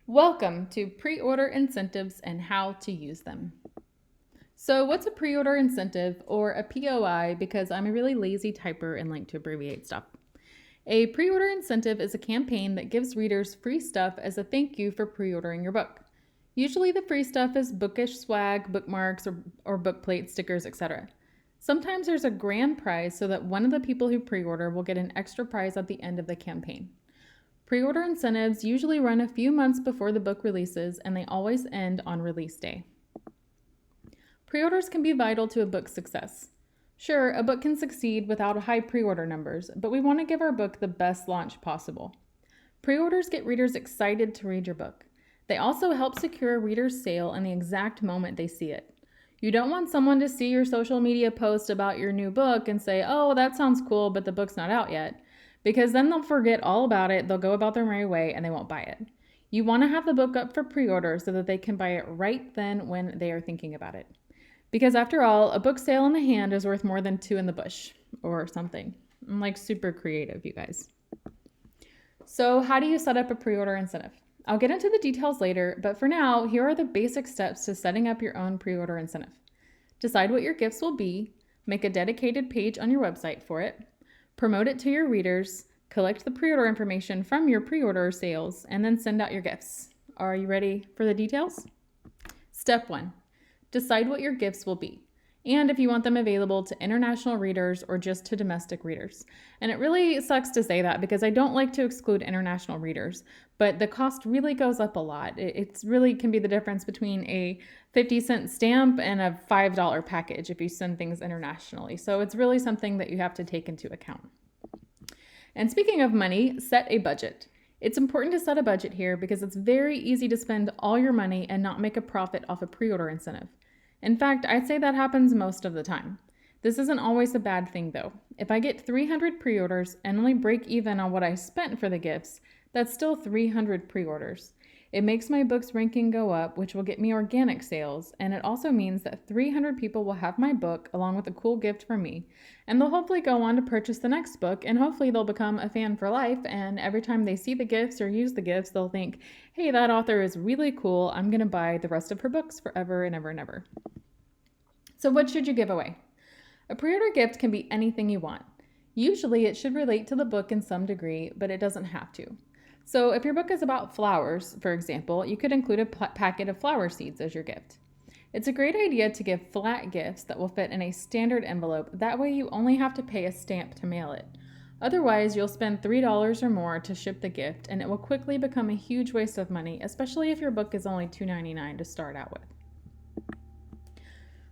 Welcome to Preorder Incentives and how to use them. So what's a pre-order incentive, or a POI, because I'm a really lazy typer and like to abbreviate stuff. A pre-order incentive is a campaign that gives readers free stuff as a thank you for pre-ordering your book. Usually the free stuff is bookish swag, bookmarks, or book plate, stickers, etc. Sometimes there's a grand prize so that one of the people who pre-order will get an extra prize at the end of the campaign. Pre-order incentives usually run a few months before the book releases, and they always end on release day. Pre-orders can be vital to a book's success. Sure, a book can succeed without high pre-order numbers, but we want to give our book the best launch possible. Pre-orders get readers excited to read your book. They also help secure a reader's sale in the exact moment they see it. You don't want someone to see your social media post about your new book and say, "Oh, that sounds cool, but the book's not out yet." Because then they'll forget all about it, they'll go about their merry way, and they won't buy it. You want to have the book up for pre-order so that they can buy it right then when they are thinking about it. Because after all, a book sale in the hand is worth more than two in the bush, or something. I'm like super creative, you guys. So how do you set up a pre-order incentive? I'll get into the details later, but for now, here are the basic steps to setting up your own pre-order incentive. Decide what your gifts will be, make a dedicated page on your website for it, promote it to your readers, collect the pre-order information from your pre-order sales, and then send out your gifts. Are you ready for the details? Step 1. Decide what your gifts will be, and if you want them available to international readers or just to domestic readers. And it really sucks to say that because I don't like to exclude international readers, but the cost really goes up a lot. It really can be the difference between a 50-cent stamp and a $5 package if you send things internationally. So it's really something that you have to take into account. And speaking of money, set a budget. It's important to set a budget here because it's very easy to spend all your money and not make a profit off a pre-order incentive. In fact, I'd say that happens most of the time. This isn't always a bad thing though. If I get 300 pre-orders and only break even on what I spent for the gifts, that's still 300 pre-orders. It makes my book's ranking go up, which will get me organic sales, and it also means that 300 people will have my book along with a cool gift from me, and they'll hopefully go on to purchase the next book, and hopefully they'll become a fan for life, and every time they see the gifts or use the gifts, they'll think, "Hey, that author is really cool, I'm going to buy the rest of her books forever and ever and ever." So what should you give away? A pre-order gift can be anything you want. Usually it should relate to the book in some degree, but it doesn't have to. So if your book is about flowers, for example, you could include a packet of flower seeds as your gift. It's a great idea to give flat gifts that will fit in a standard envelope. That way you only have to pay a stamp to mail it. Otherwise, you'll spend $3 or more to ship the gift, and it will quickly become a huge waste of money, especially if your book is only $2.99 to start out with.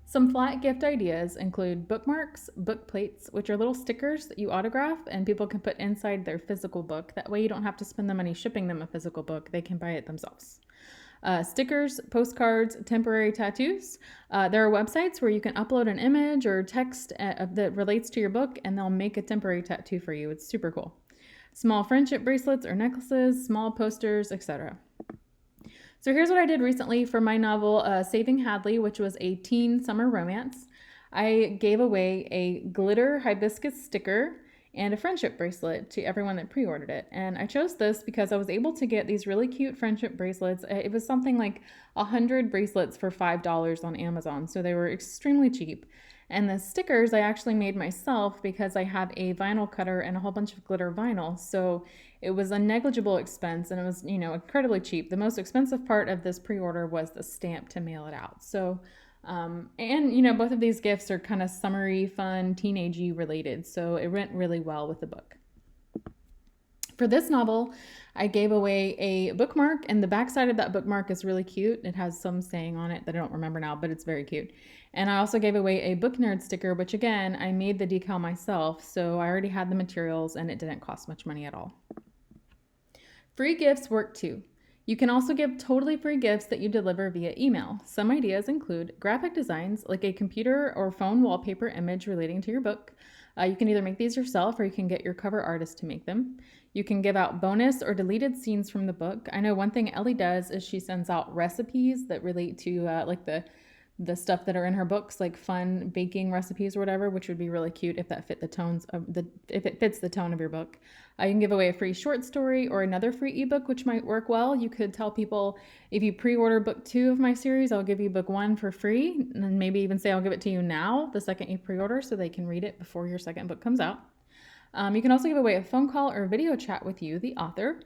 Some flat gift ideas include bookmarks, book plates, which are little stickers that you autograph and people can put inside their physical book. That way you don't have to spend the money shipping them a physical book. They can buy it themselves. Stickers, postcards, temporary tattoos. There are websites where you can upload an image or text that relates to your book and they'll make a temporary tattoo for you. It's super cool. Small friendship bracelets or necklaces, small posters, etc. So here's what I did recently for my novel, Saving Hadley, which was a teen summer romance. I gave away a glitter hibiscus sticker and a friendship bracelet to everyone that pre-ordered it. And I chose this because I was able to get these really cute friendship bracelets. It was something like 100 bracelets for $5 on Amazon, so they were extremely cheap. And the stickers I actually made myself because I have a vinyl cutter and a whole bunch of glitter vinyl. So it was a negligible expense and it was, incredibly cheap. The most expensive part of this pre-order was the stamp to mail it out. So, both of these gifts are kind of summery, fun, teenagey related. So it went really well with the book. For this novel, I gave away a bookmark, and the backside of that bookmark is really cute. It has some saying on it that I don't remember now, but it's very cute. And I also gave away a book nerd sticker, which again, I made the decal myself, so I already had the materials and it didn't cost much money at all. Free gifts work too. You can also give totally free gifts that you deliver via email. Some ideas include graphic designs, like a computer or phone wallpaper image relating to your book. You can either make these yourself or you can get your cover artist to make them. You can give out bonus or deleted scenes from the book. I know one thing Ellie does is she sends out recipes that relate to the the stuff that are in her books, like fun baking recipes or whatever, which would be really cute if that fit the tones of if it fits the tone of your book. You can give away a free short story or another free ebook, which might work well. You could tell people, if you pre-order book 2 of my series, I'll give you book 1 for free, and maybe even say I'll give it to you now, the second you pre-order, so they can read it before your second book comes out. You can also give away a phone call or video chat with you, the author,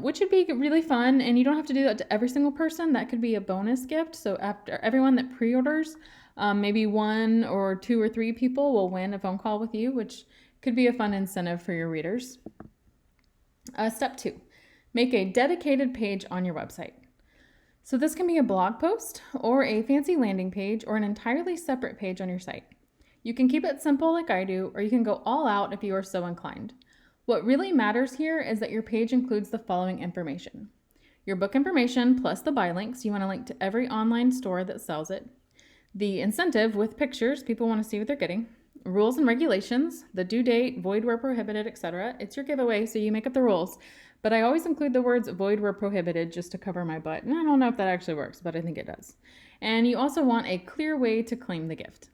which would be really fun. And you don't have to do that to every single person. That could be a bonus gift. So after everyone that pre-orders, maybe 1 or 2 or 3 people will win a phone call with you, which could be a fun incentive for your readers. Step 2, make a dedicated page on your website. So this can be a blog post or a fancy landing page or an entirely separate page on your site. You can keep it simple like I do, or you can go all out if you are so inclined. What really matters here is that your page includes the following information: your book information plus the buy links. You want to link to every online store that sells it. The incentive with pictures, people want to see what they're getting. Rules and regulations, the due date, void where prohibited, etc. It's your giveaway, so you make up the rules. But I always include the words void where prohibited just to cover my butt. And I don't know if that actually works, but I think it does. And you also want a clear way to claim the gift.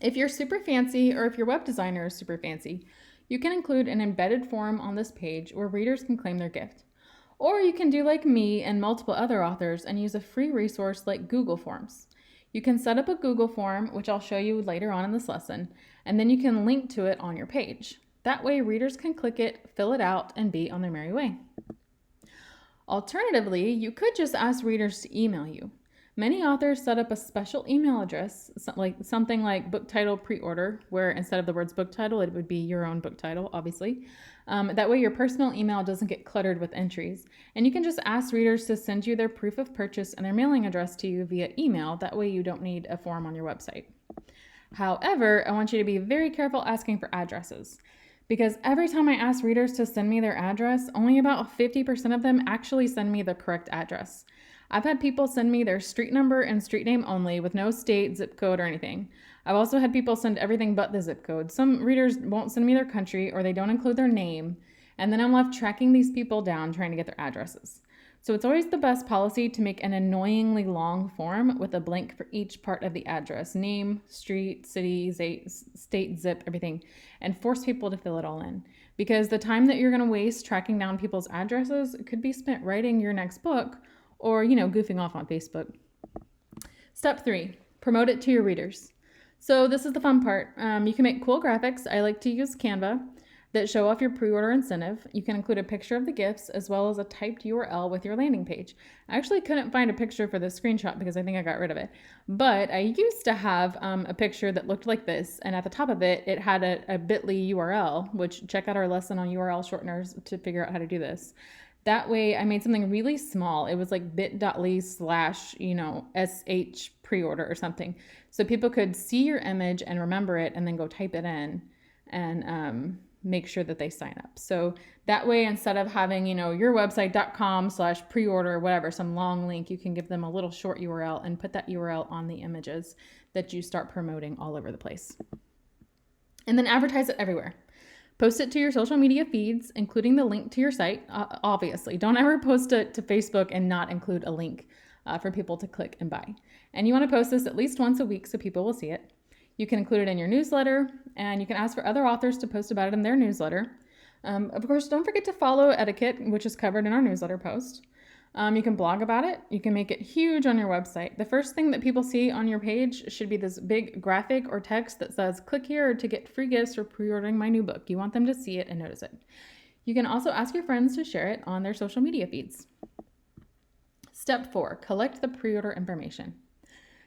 If you're super fancy, or if your web designer is super fancy, you can include an embedded form on this page where readers can claim their gift. Or you can do like me and multiple other authors and use a free resource like Google Forms. You can set up a Google form, which I'll show you later on in this lesson, and then you can link to it on your page. That way readers can click it, fill it out, and be on their merry way. Alternatively, you could just ask readers to email you. Many authors set up a special email address, something like book title pre-order, where instead of the words book title, it would be your own book title, obviously. That way your personal email doesn't get cluttered with entries. And you can just ask readers to send you their proof of purchase and their mailing address to you via email. That way you don't need a form on your website. However, I want you to be very careful asking for addresses, because every time I ask readers to send me their address, only about 50% of them actually send me the correct address. I've had people send me their street number and street name only with no state, zip code, or anything. I've also had people send everything but the zip code. Some readers won't send me their country, or they don't include their name, and then I'm left tracking these people down trying to get their addresses. So it's always the best policy to make an annoyingly long form with a blank for each part of the address: name, street, city, state, zip, everything, and force people to fill it all in. Because the time that you're going to waste tracking down people's addresses could be spent writing your next book, or, goofing off on Facebook. Step 3, promote it to your readers. So this is the fun part. You can make cool graphics. I like to use Canva that show off your pre-order incentive. You can include a picture of the gifts as well as a typed URL with your landing page. I actually couldn't find a picture for this screenshot because I think I got rid of it. But I used to have a picture that looked like this, and at the top of it, it had a bit.ly URL, which check out our lesson on URL shorteners to figure out how to do this. That way I made something really small. It was like bit.ly / sh preorder or something. So people could see your image and remember it and then go type it in and make sure that they sign up. So that way, instead of having, your website.com / preorder, whatever, some long link, you can give them a little short URL and put that URL on the images that you start promoting all over the place. And then advertise it everywhere. Post it to your social media feeds, including the link to your site, obviously. Don't ever post it to Facebook and not include a link for people to click and buy. And you want to post this at least once a week so people will see it. You can include it in your newsletter, and you can ask for other authors to post about it in their newsletter. Of course, don't forget to follow etiquette, which is covered in our newsletter post. You can blog about it. You can make it huge on your website. The first thing that people see on your page should be this big graphic or text that says, click here to get free gifts for pre-ordering my new book. You want them to see it and notice it. You can also ask your friends to share it on their social media feeds. Step 4, collect the pre-order information.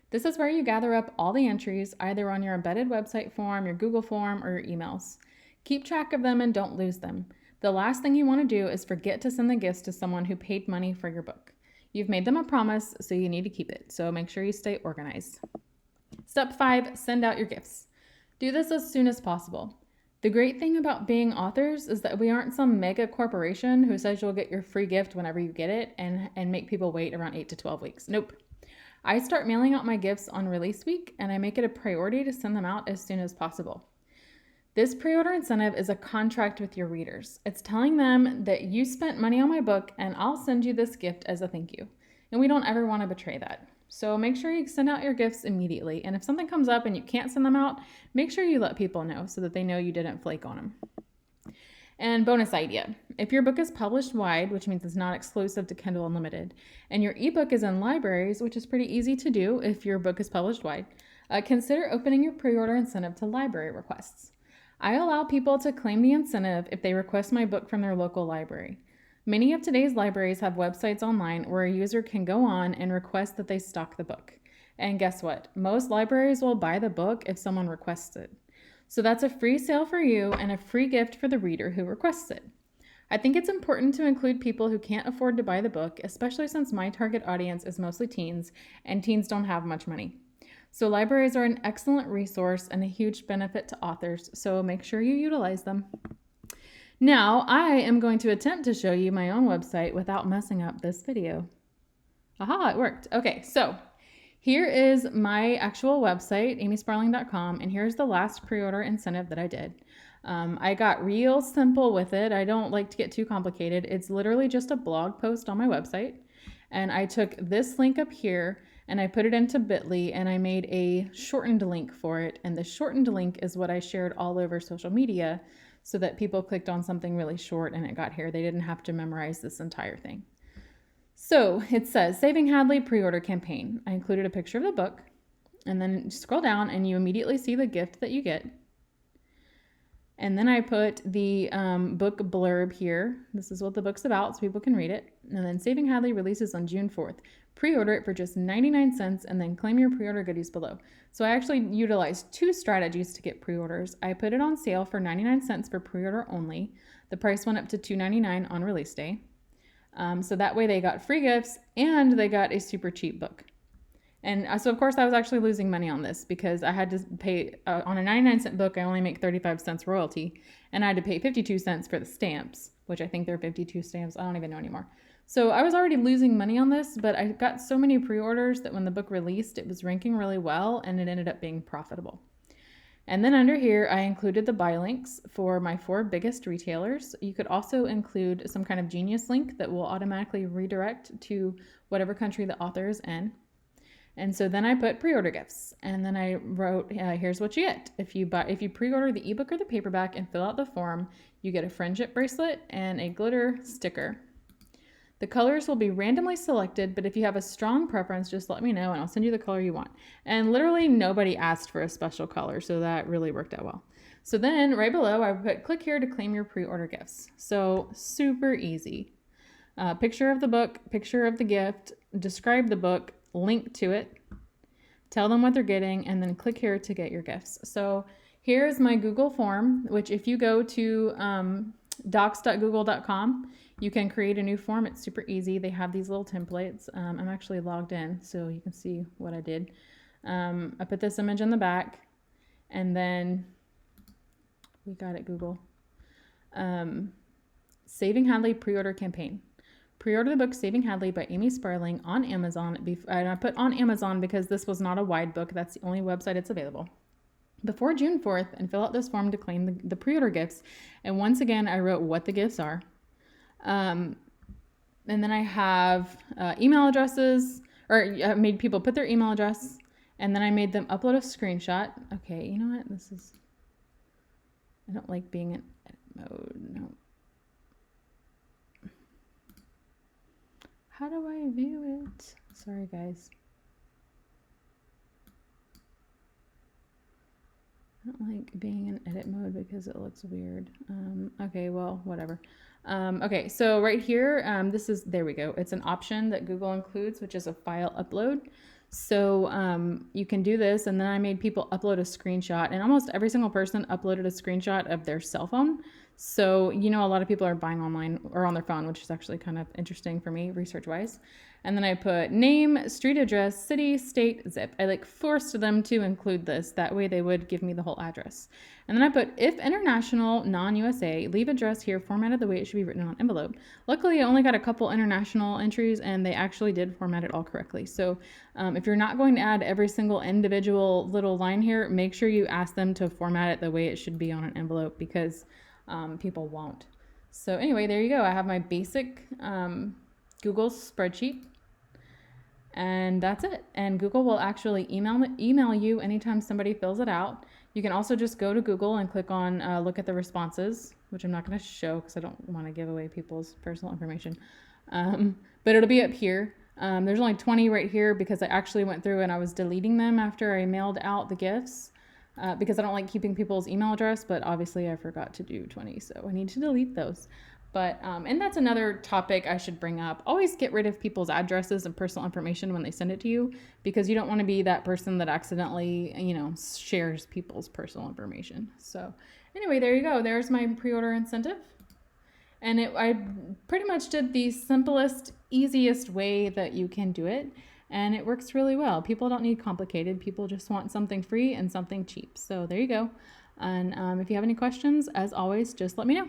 This is where you gather up all the entries, either on your embedded website form, your Google form, or your emails. Keep track of them and don't lose them. The last thing you want to do is forget to send the gifts to someone who paid money for your book. You've made them a promise, so you need to keep it. So make sure you stay organized. Step 5, send out your gifts. Do this as soon as possible. The great thing about being authors is that we aren't some mega corporation who says you'll get your free gift whenever you get it and make people wait around 8 to 12 weeks. Nope. I start mailing out my gifts on release week, and I make it a priority to send them out as soon as possible. This pre-order incentive is a contract with your readers. It's telling them that you spent money on my book and I'll send you this gift as a thank you. And we don't ever want to betray that. So make sure you send out your gifts immediately. And if something comes up and you can't send them out, make sure you let people know so that they know you didn't flake on them. And bonus idea, if your book is published wide, which means it's not exclusive to Kindle Unlimited, and your ebook is in libraries, which is pretty easy to do if your book is published wide, consider opening your pre-order incentive to library requests. I allow people to claim the incentive if they request my book from their local library. Many of today's libraries have websites online where a user can go on and request that they stock the book. And guess what? Most libraries will buy the book if someone requests it. So that's a free sale for you and a free gift for the reader who requests it. I think it's important to include people who can't afford to buy the book, especially since my target audience is mostly teens, and teens don't have much money. So libraries are an excellent resource and a huge benefit to authors, so make sure you utilize them. Now, I am going to attempt to show you my own website without messing up this video. Aha, it worked. Okay, so here is my actual website, amysparling.com, and here's the last pre-order incentive that I did. I got real simple with it. I don't like to get too complicated. It's literally just a blog post on my website, and I took this link up here and I put it into Bitly and I made a shortened link for it, and the shortened link is what I shared all over social media so that people clicked on something really short and it got here. They didn't have to memorize this entire thing. So it says, Saving Hadley pre-order campaign. I included a picture of the book, and then scroll down and you immediately see the gift that you get. And then I put the book blurb here. This is what the book's about so people can read it. And then Saving Hadley releases on June 4th. Pre-order it for just 99 cents and then claim your pre-order goodies below. So I actually utilized two strategies to get pre-orders. I put it on sale for 99 cents for pre-order only. The price went up to $2.99 on release day. So that way they got free gifts and they got a super cheap book. And so of course I was actually losing money on this because I had to pay, on a 99-cent book, I only make 35 cents royalty, and I had to pay 52 cents for the stamps, which I think they're 52 stamps. I don't even know anymore. So I was already losing money on this, but I got so many pre-orders that when the book released, it was ranking really well and it ended up being profitable. And then under here, I included the buy links for my 4 biggest retailers. You could also include some kind of genius link that will automatically redirect to whatever country the author is in. And so then I put pre-order gifts, and then I wrote, here's what you get. If you pre-order the ebook or the paperback and fill out the form, you get a friendship bracelet and a glitter sticker. The colors will be randomly selected, but if you have a strong preference, just let me know and I'll send you the color you want. And literally nobody asked for a special color, so that really worked out well. So then right below, I put click here to claim your pre-order gifts. So super easy. Picture of the book, picture of the gift, describe the book, link to it, tell them what they're getting, and then click here to get your gifts. So here's my Google form, which if you go to docs.google.com, you can create a new form. It's super easy. They have these little templates. I'm actually logged in so you can see what I did. I put this image in the back, and then we got it, Google. Saving Hadley pre-order campaign. Pre-order the book Saving Hadley by Amy Sparling on Amazon. And I put on Amazon because this was not a wide book. That's the only website it's available. Before June 4th, and fill out this form to claim the pre-order gifts. And once again, I wrote what the gifts are. And then I have email addresses, or I made people put their email address, and then I made them upload a screenshot. Okay, you know what? I don't like being in edit mode. No. How do I view it? Sorry, guys. I don't like being in edit mode because it looks weird. Okay, well, whatever. Okay, so right here, there we go. It's an option that Google includes, which is a file upload. So you can do this, and then I made people upload a screenshot, and almost every single person uploaded a screenshot of their cell phone. So, a lot of people are buying online or on their phone, which is actually kind of interesting for me research-wise. And then I put name, street address, city, state, zip. I forced them to include this. That way they would give me the whole address. And then I put if international, non-USA, leave address here formatted the way it should be written on envelope. Luckily, I only got a couple international entries and they actually did format it all correctly. So if you're not going to add every single individual little line here, make sure you ask them to format it the way it should be on an envelope because people won't. So anyway, there you go. I have my basic Google spreadsheet. And that's it. And Google will actually email you anytime somebody fills it out. You can also just go to Google and click on look at the responses, which I'm not going to show because I don't want to give away people's personal information. But it'll be up here. There's only 20 right here because I actually went through and I was deleting them after I mailed out the gifts because I don't like keeping people's email address, but obviously I forgot to do 20, so I need to delete those. But, and that's another topic I should bring up. Always get rid of people's addresses and personal information when they send it to you, because you don't want to be that person that accidentally, shares people's personal information. So anyway, there you go. There's my pre-order incentive. And I pretty much did the simplest, easiest way that you can do it. And it works really well. People don't need complicated. People just want something free and something cheap. So there you go. And if you have any questions, as always, just let me know.